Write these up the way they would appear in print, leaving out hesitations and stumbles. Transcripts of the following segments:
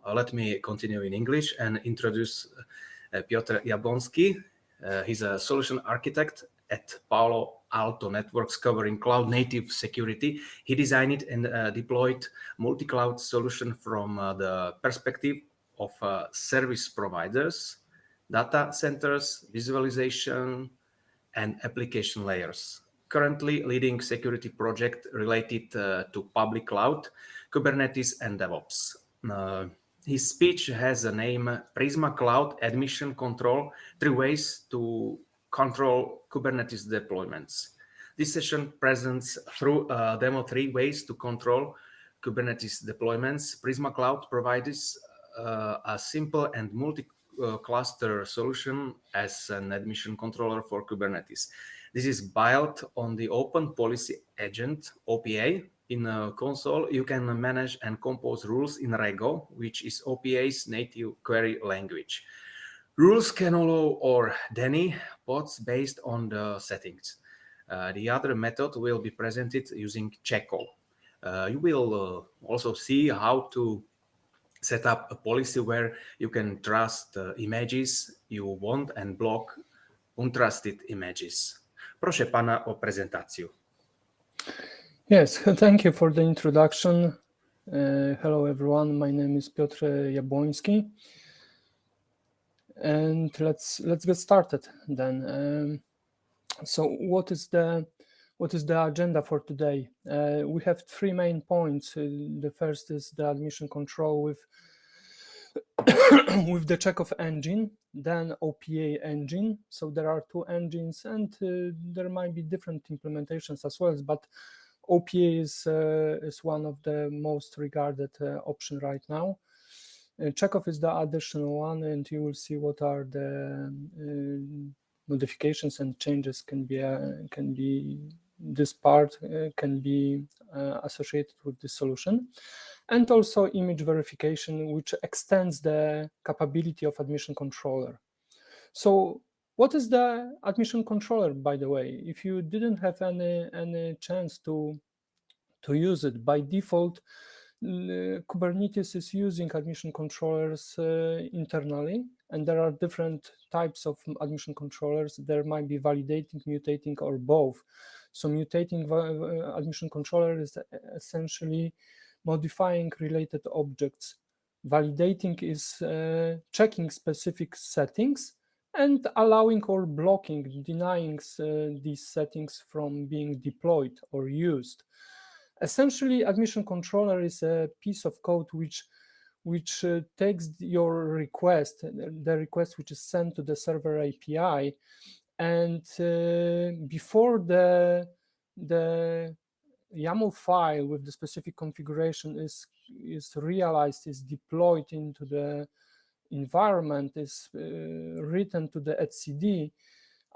let me continue in English and introduce Piotr Jablonski. He's a solution architect at Palo Alto Networks covering cloud-native security. He designed and deployed multi-cloud solution from the perspective of service providers, data centers, visualization, and application layers. Currently leading security project related to public cloud, Kubernetes, and DevOps. His speech has a name, Prisma Cloud Admission Control, 3 ways to control Kubernetes deployments. This session presents through demo 3 ways to control Kubernetes deployments. Prisma Cloud provides a simple and multi-cluster solution as an admission controller for Kubernetes. This is built on the Open Policy Agent, OPA. In a console, you can manage and compose rules in Rego, which is OPA's native query language. Rules can allow or deny pods based on the settings. The other method will be presented using Checo. You will also see how to set up a policy where you can trust images you want and block untrusted images. Proszę pana o prezentáciu. Yes, thank you for the introduction. Hello everyone, my name is Piotr Jablonski. And let's get started then. So what is the agenda for today? We have 3 main points. The first is the admission control with with the Chekhov engine, then OPA engine. So there are 2 engines, and there might be different implementations as well, but OPA is one of the most regarded option right now. Chekhov is the additional one, and you will see what are the modifications and changes can be this part can be associated with the solution, and also image verification, which extends the capability of admission controller. So what is the admission controller, by the way? If you didn't have any chance to use it, by default, Kubernetes is using admission controllers internally, and there are different types of admission controllers. There might be validating, mutating, or both. So mutating admission controller is essentially modifying related objects. Validating is checking specific settings and allowing or blocking, denying these settings from being deployed or used. Essentially, admission controller is a piece of code which takes your request, the request which is sent to the server API, and before the YAML file with the specific configuration is realized, is deployed into the environment, is written to the etcd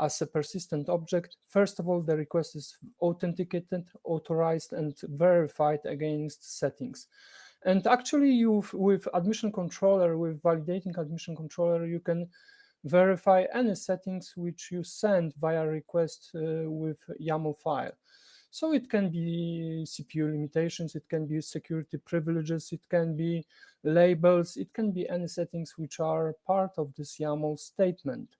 as a persistent object. First of all, the request is authenticated, authorized, and verified against settings. And actually, with admission controller, with validating admission controller, you can verify any settings which you send via request with YAML file. So it can be CPU limitations, it can be security privileges, it can be labels, it can be any settings which are part of this YAML statement.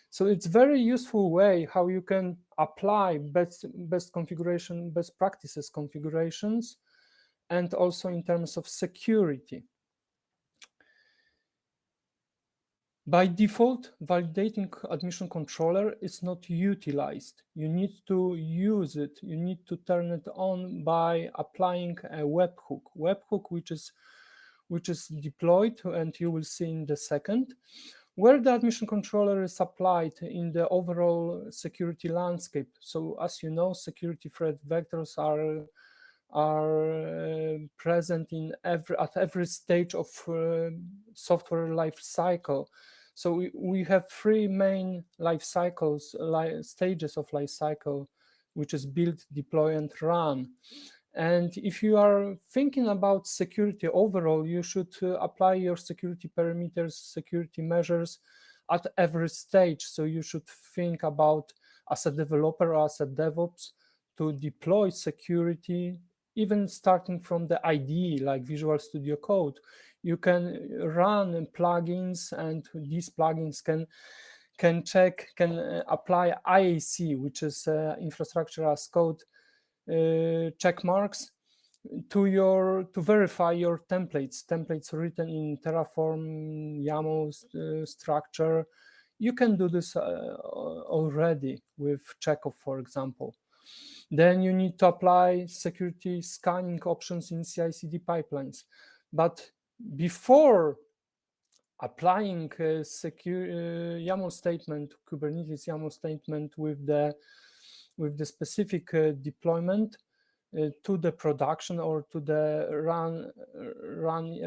So it's very useful way how you can apply best configuration, best practices configurations, and also in terms of security. By default, validating admission controller is not utilized. You need to use it. You need to turn it on by applying a webhook. Webhook, which is deployed, and you will see in the second, where the admission controller is applied in the overall security landscape. So as you know, security threat vectors are present at every stage of software life cycle. So we have 3 main life cycles, stages of life cycle, which is build, deploy, and run. And if you are thinking about security overall, you should apply your security parameters, security measures at every stage. So you should think about, as a developer or as a DevOps, to deploy security even starting from the IDE, like Visual Studio Code, you can run plugins, and these plugins can apply IAC, which is infrastructure as code check marks to verify your templates written in Terraform, YAML structure. You can do this already with Chekhov, for example. Then you need to apply security scanning options in CI/CD pipelines. But before applying a secure YAML statement, Kubernetes YAML statement with the specific deployment to the production or to the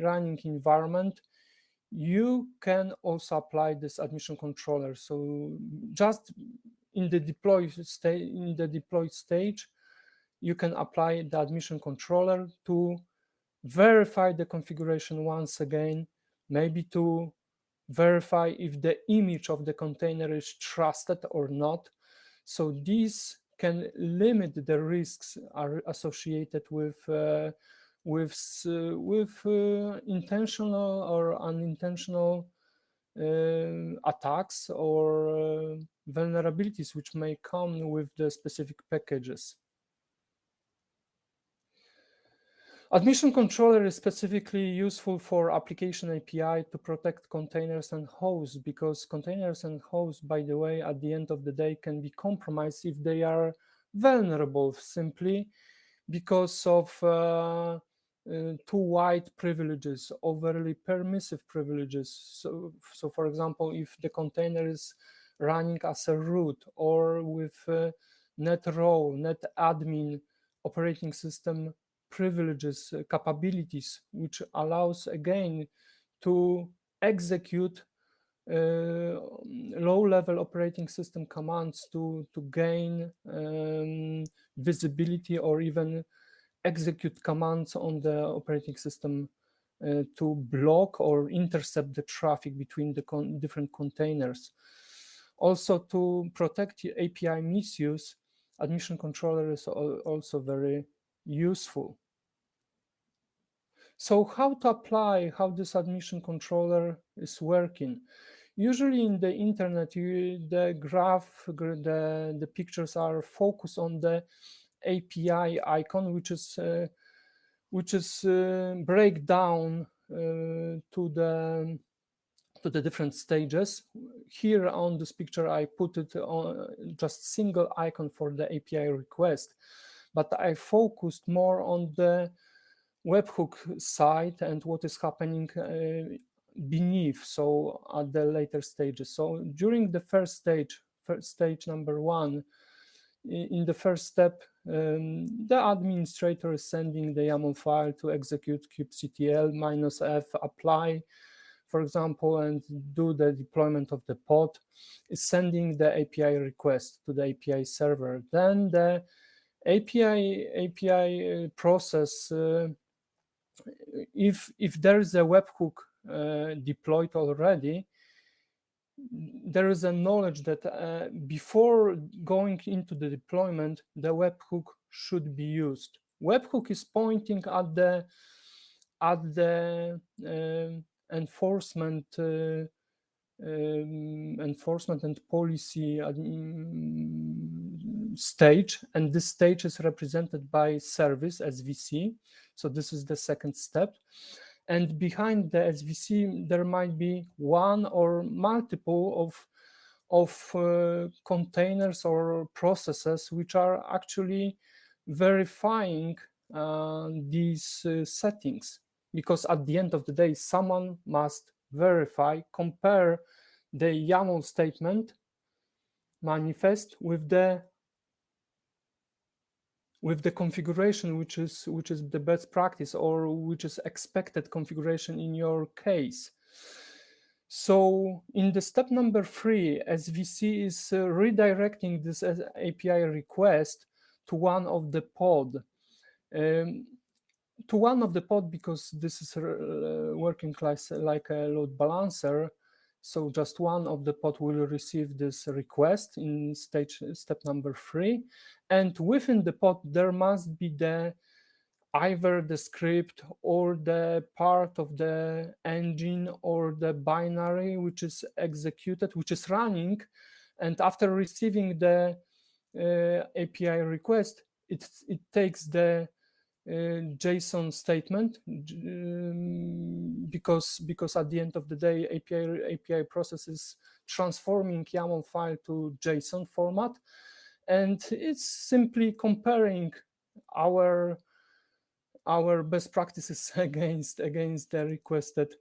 running environment, you can also apply this admission controller. So just in the deployed stage, you can apply the admission controller to verify the configuration once again, maybe to verify if the image of the container is trusted or not. So these can limit the risks are associated with intentional or unintentional attacks or vulnerabilities which may come with the specific packages. Admission controller is specifically useful for application API to protect containers and hosts, because containers and hosts, by the way, at the end of the day, can be compromised if they are vulnerable simply because of too wide privileges, overly permissive privileges. So for example, if the container is running as a root or with net role, net admin operating system privileges, capabilities, which allows again to execute low-level operating system commands to gain visibility or even execute commands on the operating system to block or intercept the traffic between the different containers. Also, to protect API misuse, admission controller is also very useful. So how to apply, how this admission controller is working? Usually in the internet, the graph, the pictures are focused on the API icon, which is breakdown to the different stages. Here on this picture, I put it on just single icon for the API request, but I focused more on the Webhook side and what is happening beneath, so at the later stages. So during the first stage number 1, in the first step, the administrator is sending the YAML file to execute kubectl -f apply, for example, and do the deployment of the pod, is sending the API request to the API server. Then the API process, if there is a webhook deployed already, there is a knowledge that before going into the deployment, the webhook should be used. Webhook is pointing at the enforcement and policy stage, and this stage is represented by service SVC. So this is the second step. And behind the SVC, there might be one or multiple of containers or processes which are actually verifying these settings. Because at the end of the day, someone must verify, compare the YAML statement manifest with the configuration which is the best practice or which is expected configuration in your case. So in the step number 3, SVC is redirecting this API request to one of the pod. To one of the pod, because this is working like a load balancer. So just one of the pod will receive this request in step number 3. And within the pod, there must be the either the script or the part of the engine or the binary which is executed, which is running, and after receiving the API request, it takes the JSON statement, because at the end of the day, API process is transforming YAML file to JSON format, and it's simply comparing our best practices against the requested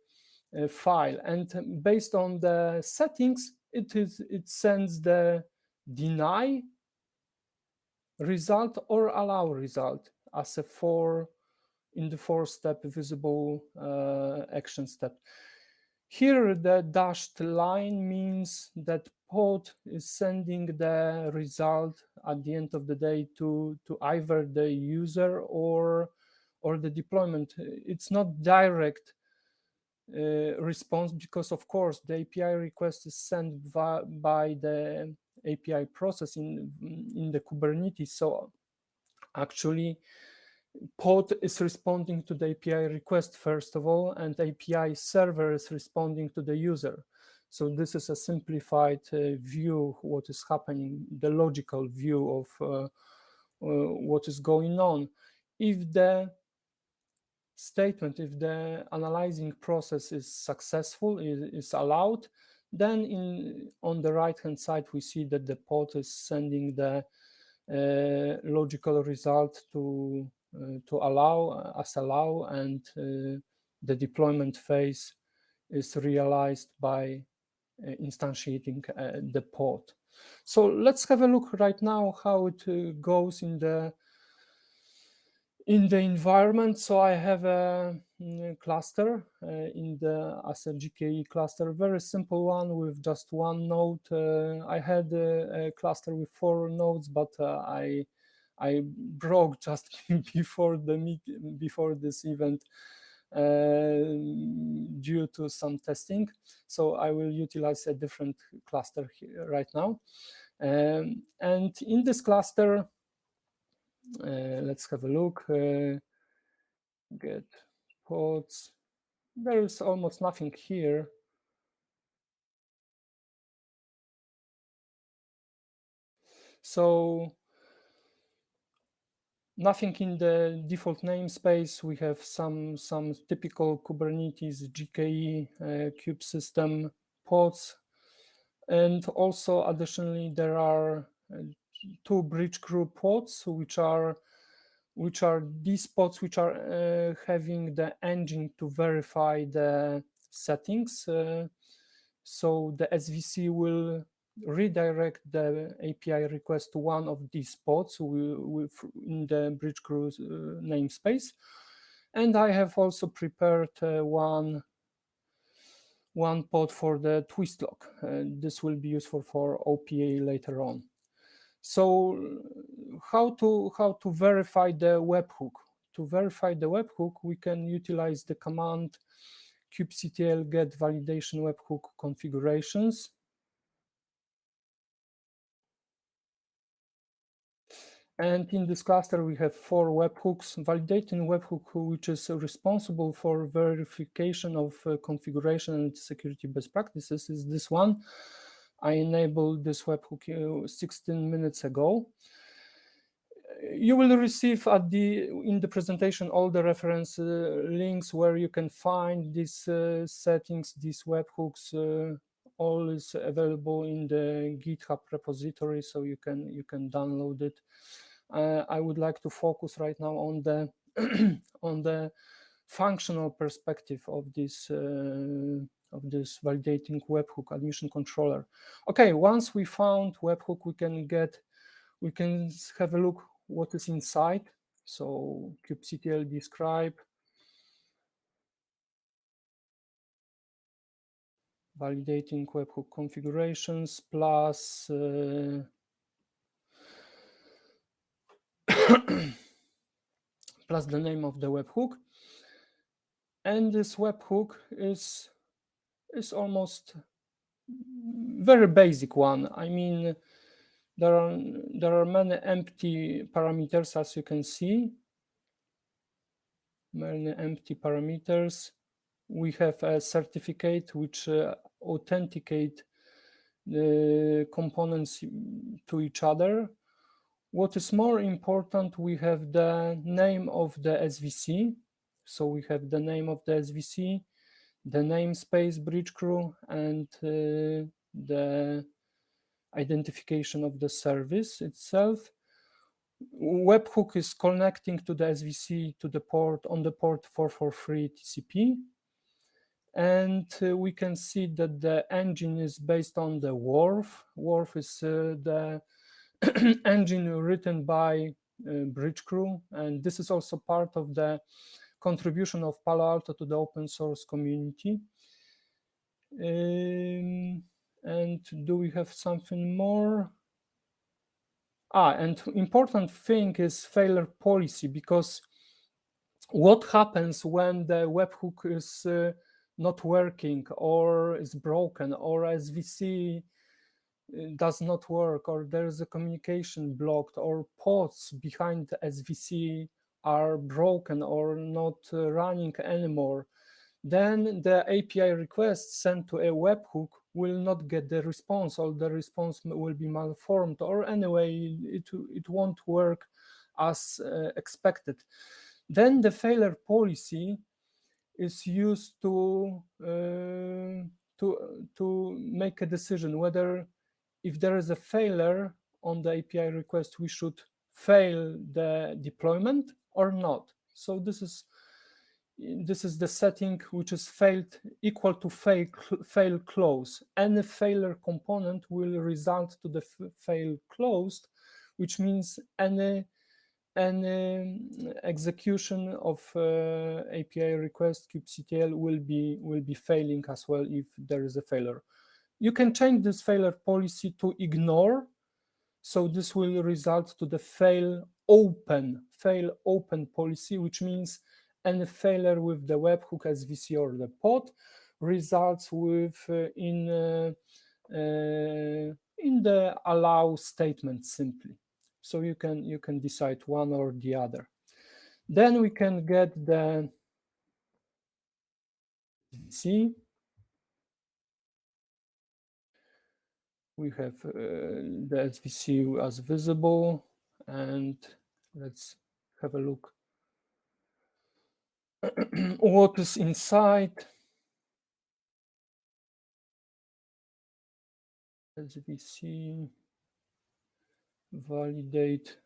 file, and based on the settings, it sends the deny result or allow result as a in the 4-step visible action step. Here, the dashed line means that pod is sending the result at the end of the day to either the user or the deployment. It's not direct response, because of course the API request is sent by the API process in the Kubernetes. So actually, pod is responding to the API request first of all, and API server is responding to the user. So this is a simplified view what is happening, the logical view of what is going on. If the statement, if the analyzing process is successful, is allowed, then on the right hand side we see that the pod is sending the logical result to allow, and the deployment phase is realized by instantiating the pod. So let's have a look right now how it goes in the environment. So I have a cluster as a GKE cluster, very simple one with just one node. I had a cluster with 4 nodes, but I broke just before this event due to some testing. So I will utilize a different cluster here right now. And in this cluster, let's have a look. Get pods. There is almost nothing here. So nothing in the default namespace. We have some typical Kubernetes GKE kube system pods, and also additionally there are 2 bridge group pods, which are these pods which are having the engine to verify the settings. So the SVC will redirect the API request to one of these pods in the bridge group namespace. And I have also prepared one pod for the twist lock. This will be useful for OPA later on. So how to verify the webhook? To verify the webhook, we can utilize the command kubectl get validation webhook configurations. And in this cluster, we have 4 webhooks. Validating webhook, which is responsible for verification of configuration and security best practices, is this one. I enabled this webhook 16 minutes ago. You will receive in the presentation all the reference links where you can find these settings, these webhooks. All is available in the GitHub repository, so you can download it. I would like to focus right now on the on the functional perspective of this validating webhook admission controller. Okay, once we found webhook, we can have a look what is inside. So kubectl describe validating webhook configurations plus plus the name of the webhook. And this webhook is almost very basic one. I mean, there are many empty parameters, as you can see. many empty parameters. We have a certificate which authenticate the components to each other. What is more important, we have the name of the SVC. So we have the name of the SVC, the namespace bridge crew, and the identification of the service itself. Webhook is connecting to the SVC to the port on the port 443 TCP. And we can see that the engine is based on the WRF. WRF is the engine written by bridge crew, and this is also part of the contribution of Palo Alto to the open source community. And do we have something more? And important thing is failure policy, because what happens when the webhook is not working or is broken, or SVC does not work, or there's a communication blocked, or ports behind the SVC are broken or not running anymore, then the API request sent to a webhook will not get the response, or the response will be malformed, or anyway, it won't work as expected. Then the failure policy is used to make a decision whether, if there is a failure on the API request, we should fail the deployment or not. So this is the setting which is failed equal to fail close. Any failure component will result to the fail closed, which means any execution of API request kubectl will be failing as well if there is a failure. You can change this failure policy to ignore, so this will result to the fail open policy, which means any failure with the webhook, SVC, or the pod results with in the allow statement simply. So you can decide one or the other. Then we can get the SVC. We have the SVC as visible, and let's have a look what is inside. SVC validate.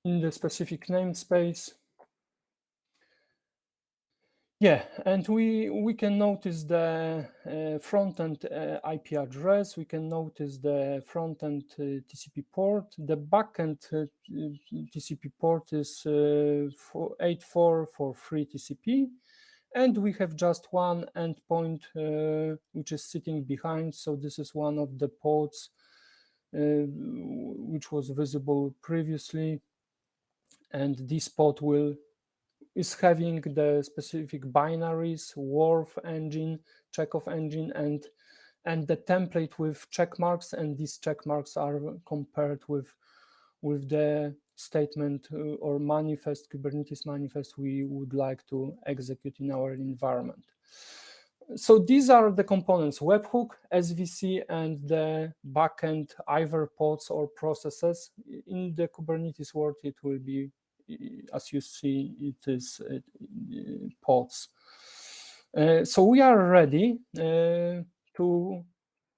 In the specific namespace. Yeah, and we can notice the front-end IP address. We can notice the front-end TCP port. The backend TCP port is 8443 TCP. And we have just one endpoint which is sitting behind. So this is one of the ports which was visible previously. And this port is having the specific binaries, WRF engine, Chekhov engine, and the template with check marks, and these check marks are compared with the statement or manifest, Kubernetes manifest we would like to execute in our environment. So these are the components: webhook, SVC, and the backend either pods or processes. In the Kubernetes world, it will be, as you see, it is pods. So we are ready to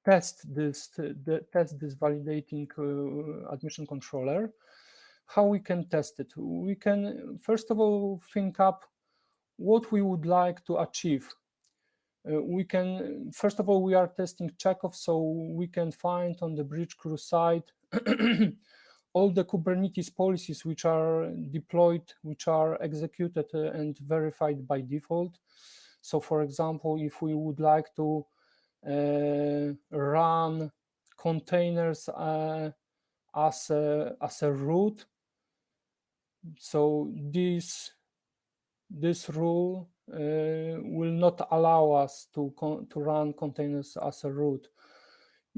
test this validating admission controller. How we can test it? We can first of all think up what we would like to achieve. We can, first of all, we are testing Chekhov, so we can find on the bridge crew side all the Kubernetes policies which are deployed, which are executed and verified by default. So for example, if we would like to run containers as a root, so this rule will not allow us to run containers as a root.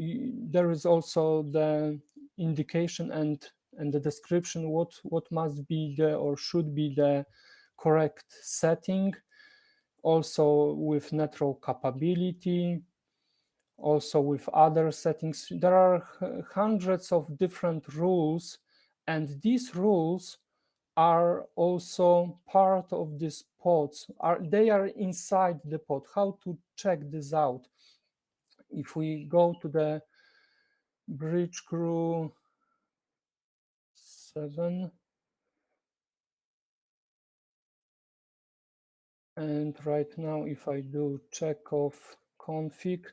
there is also the indication and the description what must be the or should be the correct setting, also with network capability, also with other settings. There are hundreds of different rules, and these rules are also part of these pods. They are inside the pod. How to check this out? If we go to the bridge crew 7, and right now if I do check of config,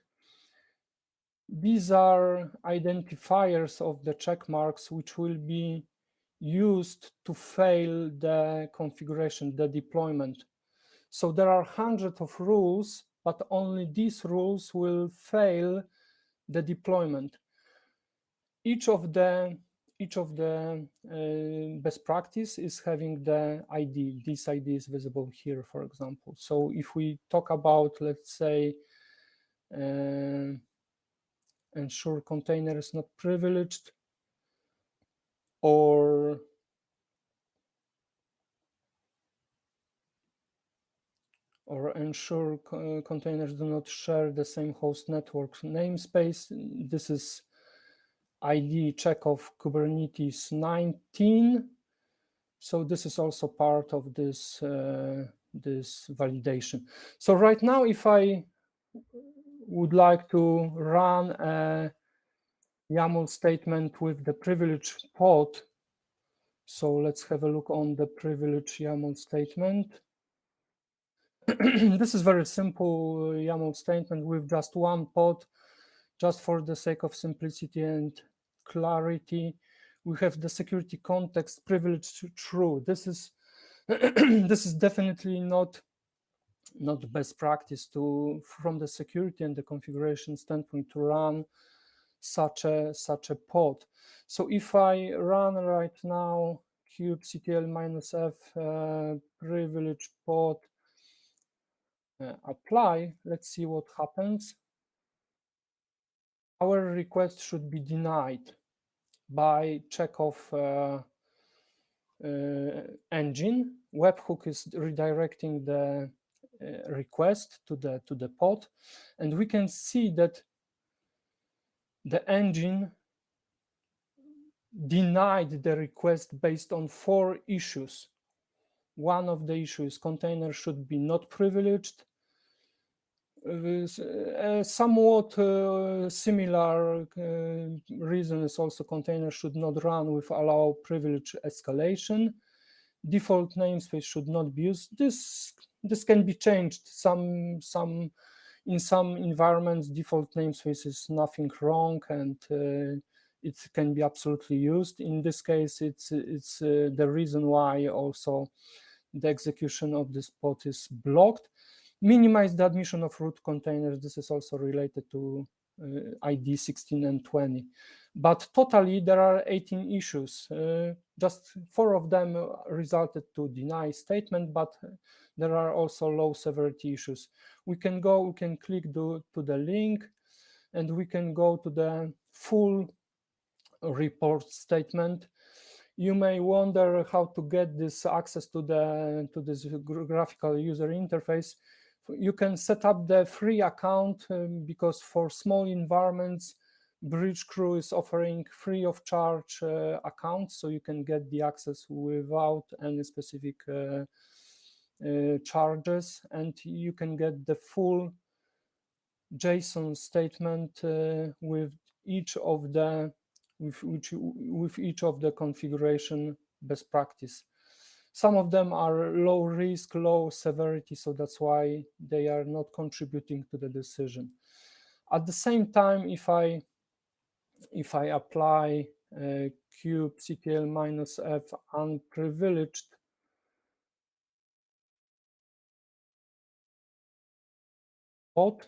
these are identifiers of the check marks which will be used to fail the configuration, the deployment. So there are hundreds of rules, but only these rules will fail the deployment. Each of the best practice is having the ID. This ID is visible here, for example. So if we talk about, let's say, ensure container is not privileged, or ensure containers do not share the same host network namespace. This is ID check of Kubernetes 19. So this is also part of this this validation. So right now, if I would like to run a YAML statement with the privilege pod, so let's have a look on the privilege YAML statement. This is very simple YAML statement with just one pod, just for the sake of simplicity and clarity. We have the security context privilege true. This is this is definitely not best practice to, from the security and the configuration standpoint, to run such a pod. So if I run right now kubectl-f privilege pod apply, let's see what happens. Our request should be denied by check of engine. Webhook is redirecting the request to the pod, and we can see that the engine denied the request based on 4 issues. One of the issues, container should be not privileged. Somewhat similar reason is also container should not run with allow privilege escalation. Default namespace should not be used. This can be changed. In some environments, default namespace is nothing wrong, and it can be absolutely used. In this case, it's the reason why also the execution of this pod is blocked. Minimize the admission of root containers. This is also related to ID 16 and 20. But totally, there are 18 issues. Just 4 of them resulted to deny statement, but there are also low severity issues. We can click to the link, and we can go to the full report statement. You may wonder how to get this access to this graphical user interface. You can set up the free account because for small environments, Bridge Crew is offering free of charge accounts, so you can get the access without any specific charges, and you can get the full JSON statement with each of the configuration best practice. Some of them are low risk, low severity, so that's why they are not contributing to the decision. At the same time, if I apply kubectl-f unprivileged pod,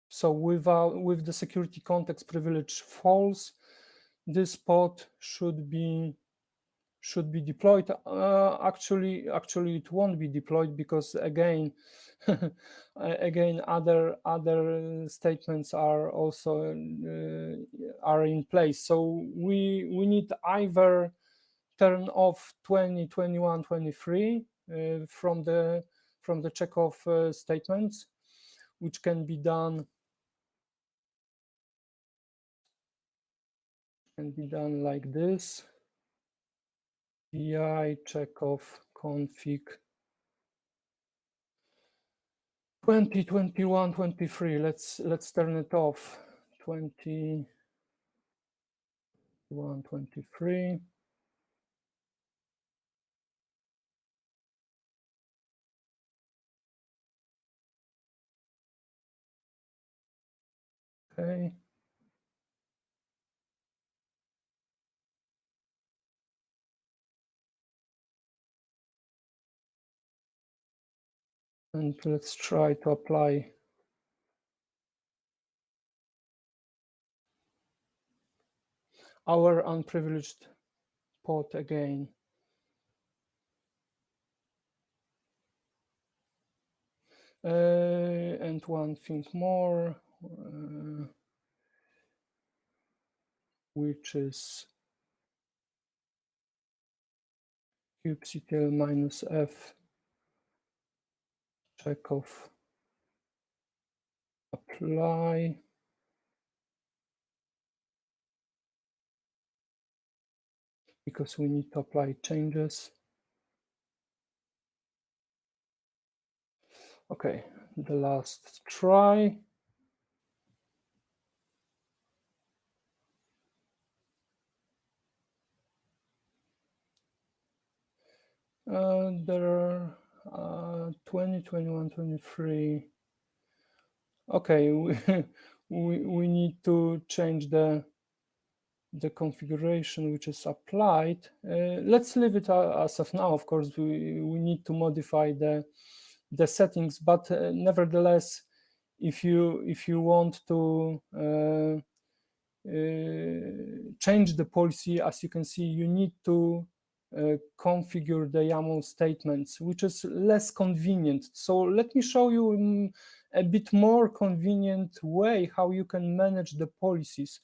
so with the security context privilege false, this pod should be should be deployed. Actually, it won't be deployed because again, other statements are also are in place. So we need either turn off 20, 21, 23 from the checkoff statements, which can be done like this. vi checkoff config 20, 21, 23. Let's turn it off. 20, 21, 23. Okay. And let's try to apply our unprivileged pod again. And one thing more, which is kcd.live checkoff apply. Because we need to apply changes. Okay, the last try. There are 20, 21, 23. Okay, we need to change the configuration which is applied. Let's leave it as of now. Of course, we need to modify the settings, but nevertheless, if you want to change the policy, as you can see, you need to configure the YAML statements, which is less convenient. So let me show you a bit more convenient way how you can manage the policies.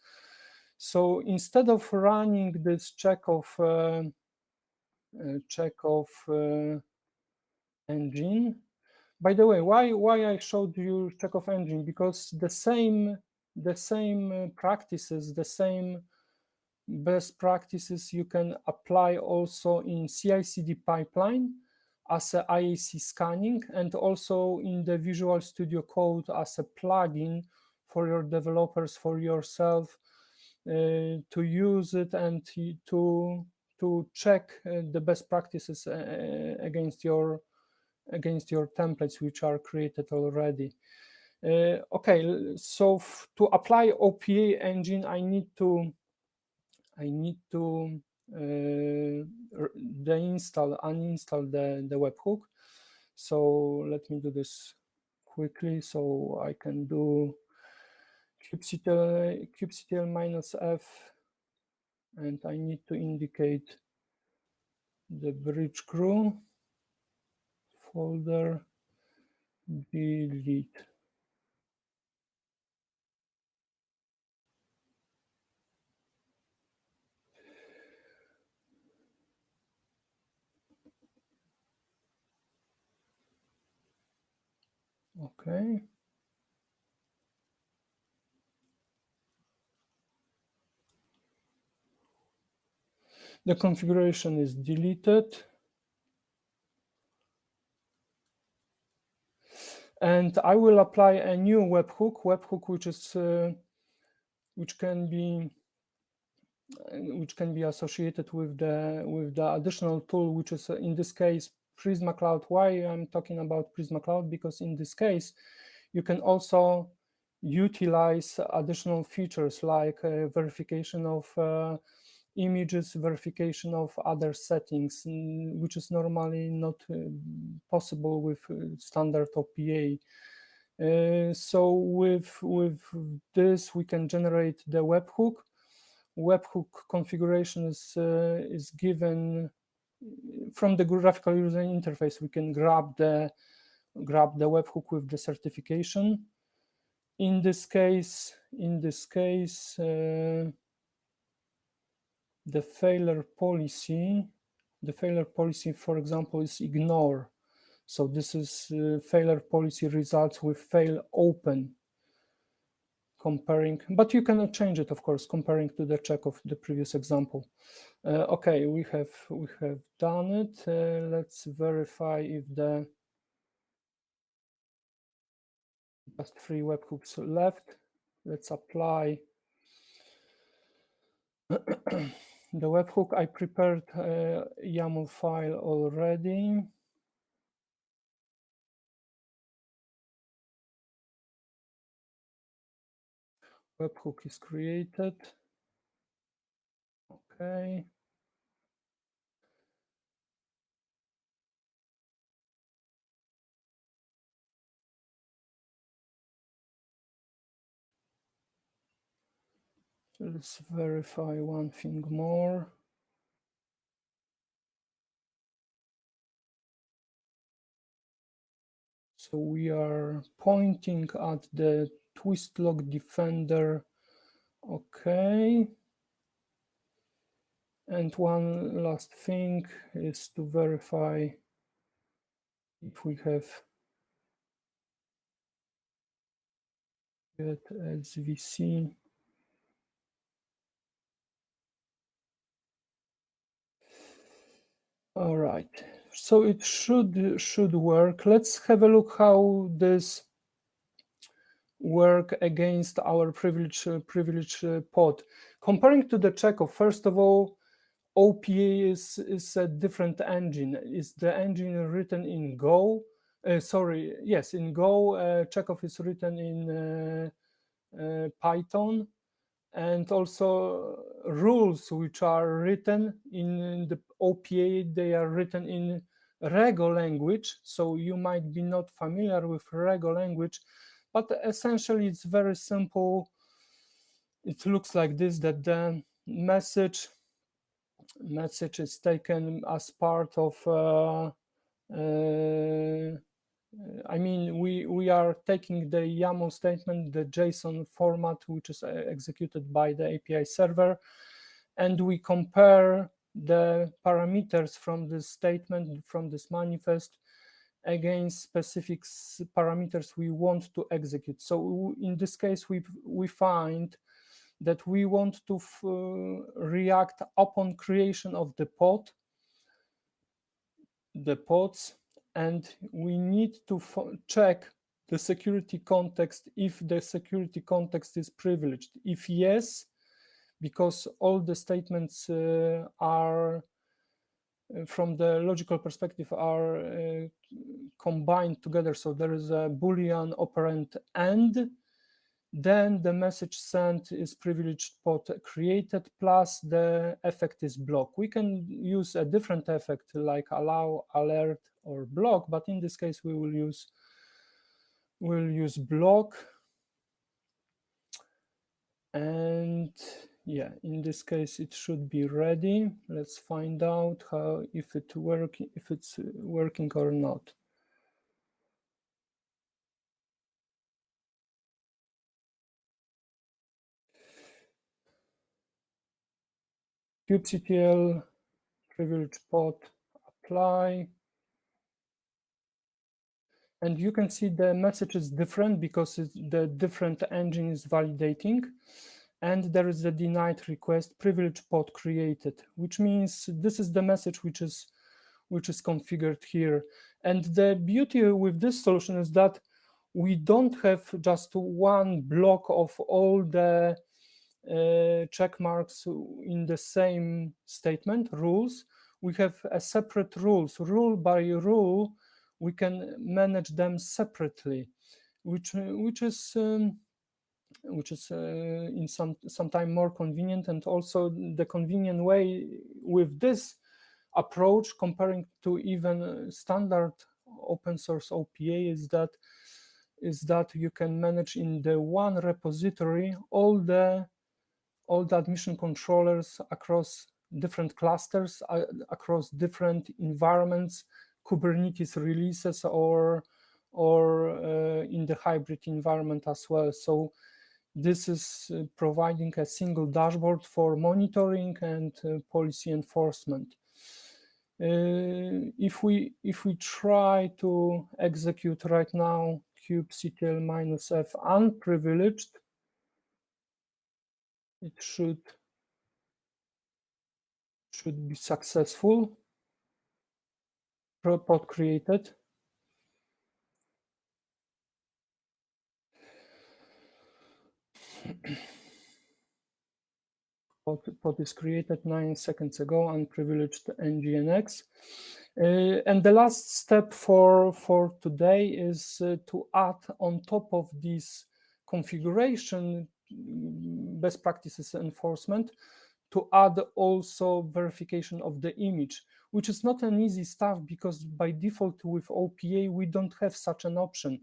So instead of running this checkoff engine, by the way, why I showed you checkoff engine? Because the same practices, the same best practices you can apply also in CI/CD pipeline as a IAC scanning, and also in the Visual Studio Code as a plugin for your developers, for yourself, to use it and to check the best practices against your templates which are created already. Okay, so to apply OPA engine, I need to uninstall the webhook. So let me do this quickly. So I can do kubectl-f, and I need to indicate the bridge crew folder, delete. Okay. The configuration is deleted. And I will apply a new webhook, which can be associated with the additional tool, which is in this case Prisma Cloud. Why I'm talking about Prisma Cloud? Because in this case, you can also utilize additional features like verification of images, verification of other settings, which is normally not possible with standard OPA. So with this, we can generate the webhook. webhook configuration is given from the graphical user interface. We can grab the webhook with the certification. In this case, the failure policy, for example, is ignore. So this is failure policy results with fail open. Comparing, but you cannot change it, of course, comparing to the check of the previous example. Okay, we have done it. Let's verify if the just 3 webhooks left. Let's apply the webhook. I prepared a YAML file already. Webhook is created. Okay. Let's verify one thing more. So we are pointing at the twist lock defender. Okay. And one last thing is to verify if we have get SVC. All right, so it should work. Let's have a look how this work against our privilege pod. Comparing to the Chekhov, first of all, OPA is a different engine. Is the engine written in Go? Yes, in Go. Chekhov is written in Python. And also rules which are written in the OPA, they are written in Rego language. So you might be not familiar with Rego language, but essentially it's very simple. It looks like this, that the message is taken as part of I mean, we are taking the YAML statement, the JSON format, which is executed by the API server, and we compare the parameters from this statement, from this manifest, against specific parameters we want to execute. So in this case, we find that we want to react upon creation of the pods, and we need to check the security context if the security context is privileged. If yes, because all the statements are, from the logical perspective, are combined together. So there is a Boolean operand and then the message sent is privileged pod created plus the effect is block. We can use a different effect like allow, alert, or block, but in this case we will use block. And yeah, in this case it should be ready. Let's find out if it's working or not. kubectl privilege pod apply. And you can see the message is different because the different engine is validating. And there is a denied request privilege pod created, which means this is the message which is configured here. And the beauty with this solution is that we don't have just one block of all the check marks in the same statement rules. We have a separate rules, rule by rule. We can manage them separately, which is in some time more convenient, and also the convenient way with this approach comparing to even standard open source OPA is that you can manage in the one repository all the all the admission controllers across different clusters, across different environments, Kubernetes releases, or in the hybrid environment as well. So this is providing a single dashboard for monitoring and policy enforcement. If we try to execute right now kubectl-f unprivileged, it should be successful. Pod created. Pod is created 9 seconds ago, unprivileged nginx. And the last step for today is to add on top of this configuration best practices enforcement, to add also verification of the image, which is not an easy stuff because by default with OPA we don't have such an option.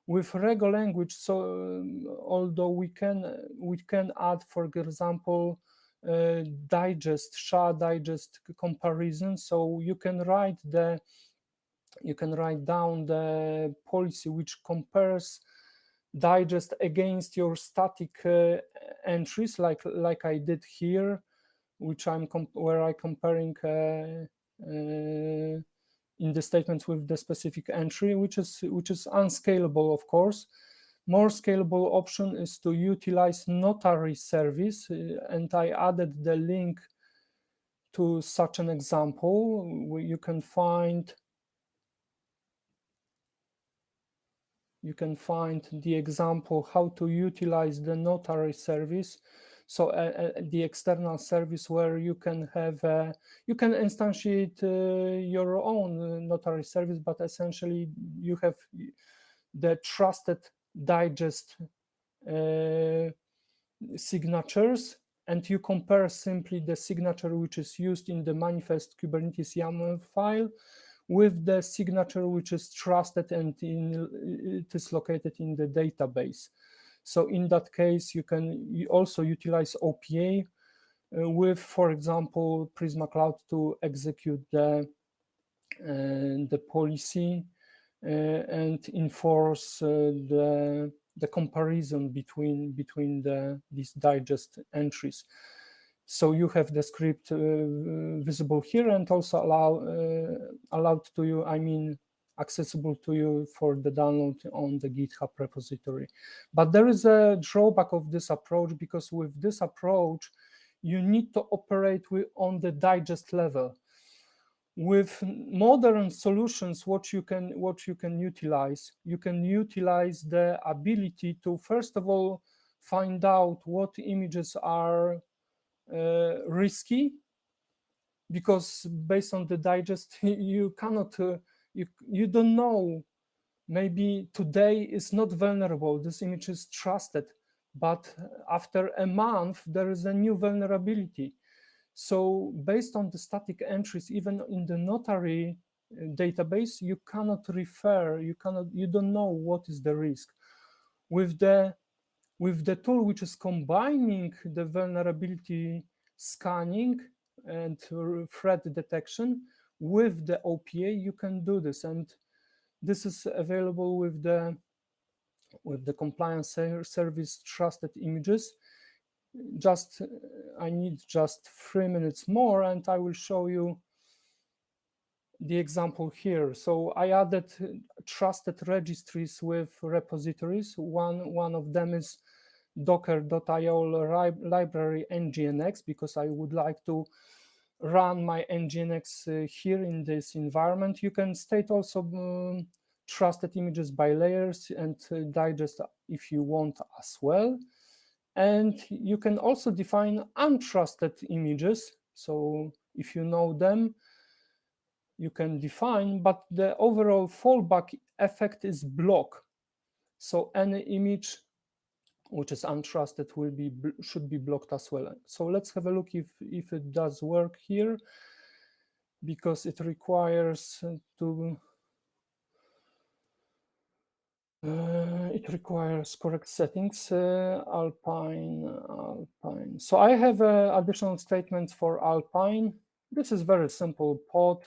With Rego language, so although we can add, for example, digest, SHA-digest comparison, so you can write down the policy which compares digest against your static entries, like I did here, which where I'm comparing in the statements with the specific entry, which is unscalable, of course. More scalable option is to utilize notary service, and I added the link to such an example where you can find the example how to utilize the notary service. So the external service where you can have you can instantiate your own notary service, but essentially you have the trusted digest signatures, and you compare simply the signature which is used in the manifest Kubernetes YAML file with the signature which is trusted and it is located in the database. So in that case, you also utilize OPA with, for example, Prisma Cloud to execute the policy and enforce the comparison between these digest entries. So you have the script visible here and also allowed to you, accessible to you for the download on the GitHub repository. But there is a drawback of this approach, because with this approach, you need to operate on the digest level. With modern solutions, what you can utilize the ability to, first of all, find out what images are risky, because based on the digest, you cannot, you don't know, maybe today is not vulnerable, this image is trusted, but after a month, there is a new vulnerability. So based on the static entries, even in the notary database, you cannot refer, you don't know what is the risk. With the tool which is combining the vulnerability scanning and threat detection with the OPA, you can do this. And this is available with the compliance service trusted images. I need just 3 minutes more and I will show you the example here. So I added trusted registries with repositories. One of them is docker.io library nginx, because I would like to run my nginx here in this environment. You can state also trusted images by layers and digest if you want as well. And you can also define untrusted images. So if you know them, you can define, but the overall fallback effect is block. So any image which is untrusted should be blocked as well. So let's have a look if it does work here, because it requires correct settings. Alpine So I have additional statements for Alpine. This is very simple pod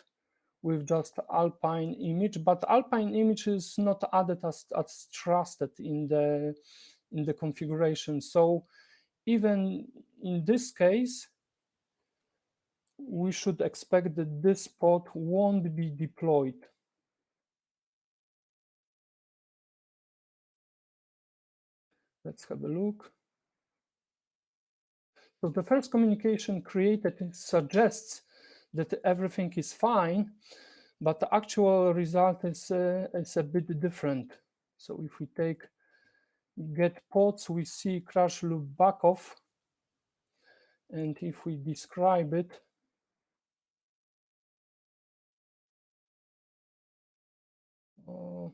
with just Alpine image, but Alpine image is not added as trusted in the configuration. So even in this case, we should expect that this pod won't be deployed. Let's have a look. So the first communication created suggests that everything is fine, but the actual result is a bit different. So if we take get pods, we see crash loop backoff. And if we describe it, pod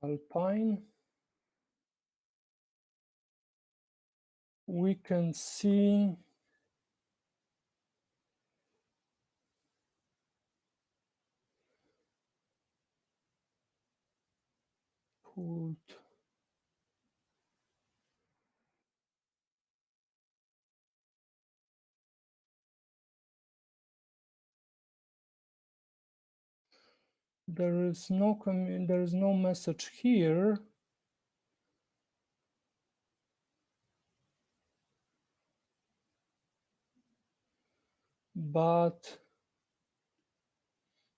Alpine, we can see pulled there is no message here, but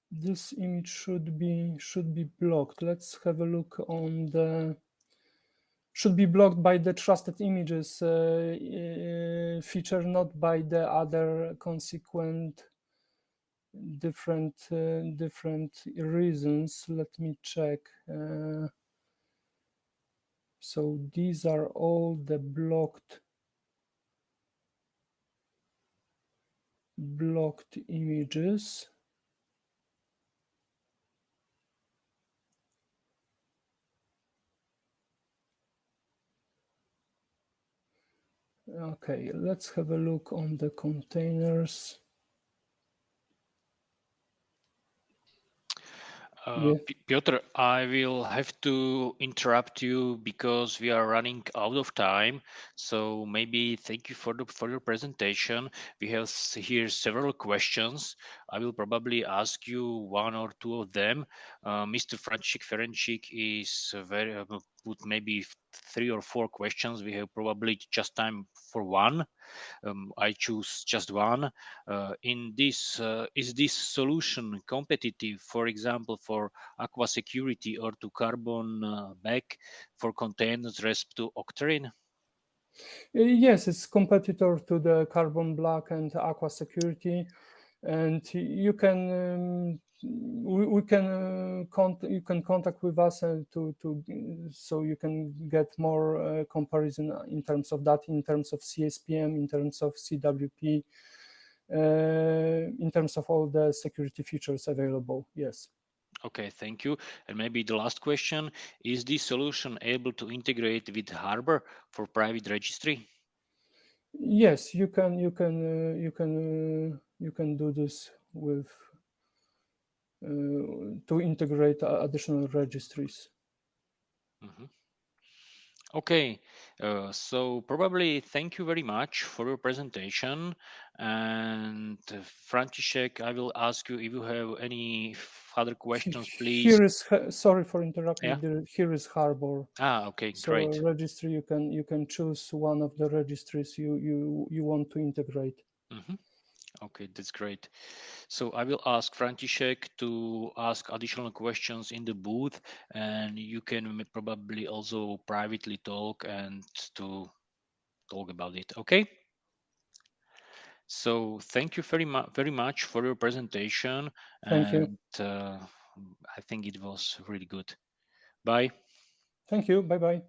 this image should be blocked. Let's have a look on the should be blocked by the trusted images feature, not by the other consequent different reasons. Let me check. So these are all the blocked images. Okay, let's have a look on the containers. Yeah. Piotr, I will have to interrupt you because we are running out of time. So maybe thank you for your presentation. We have here several questions. I will probably ask you one or two of them. Mr. František Ferenčík is very put maybe 3 or 4 questions. We have probably just time for one. I choose just one. Is this solution competitive, for example, for aqua security or to carbon back for containers resp to Octarine? Yes, it's competitor to the carbon black and aqua security, and you can you can contact with us so you can get more comparison in terms of that, in terms of CSPM, in terms of CWP, in terms of all the security features available. Yes. Okay, thank you. And maybe the last question, is this solution able to integrate with Harbor for private registry? Yes, you can do this with to integrate additional registries. Mm-hmm. Okay, so probably thank you very much for your presentation. And František, I will ask you if you have any other questions, please. Here is, sorry for interrupting. Yeah. Here is Harbor. Okay, so great. Registry, you can choose one of the registries you want to integrate. Mm-hmm. Okay, that's great. So I will ask František to ask additional questions in the booth, and you can probably also privately talk and to talk about it. Okay. So thank you very much for your presentation. Thank you. I think it was really good. Bye. Thank you. Bye bye.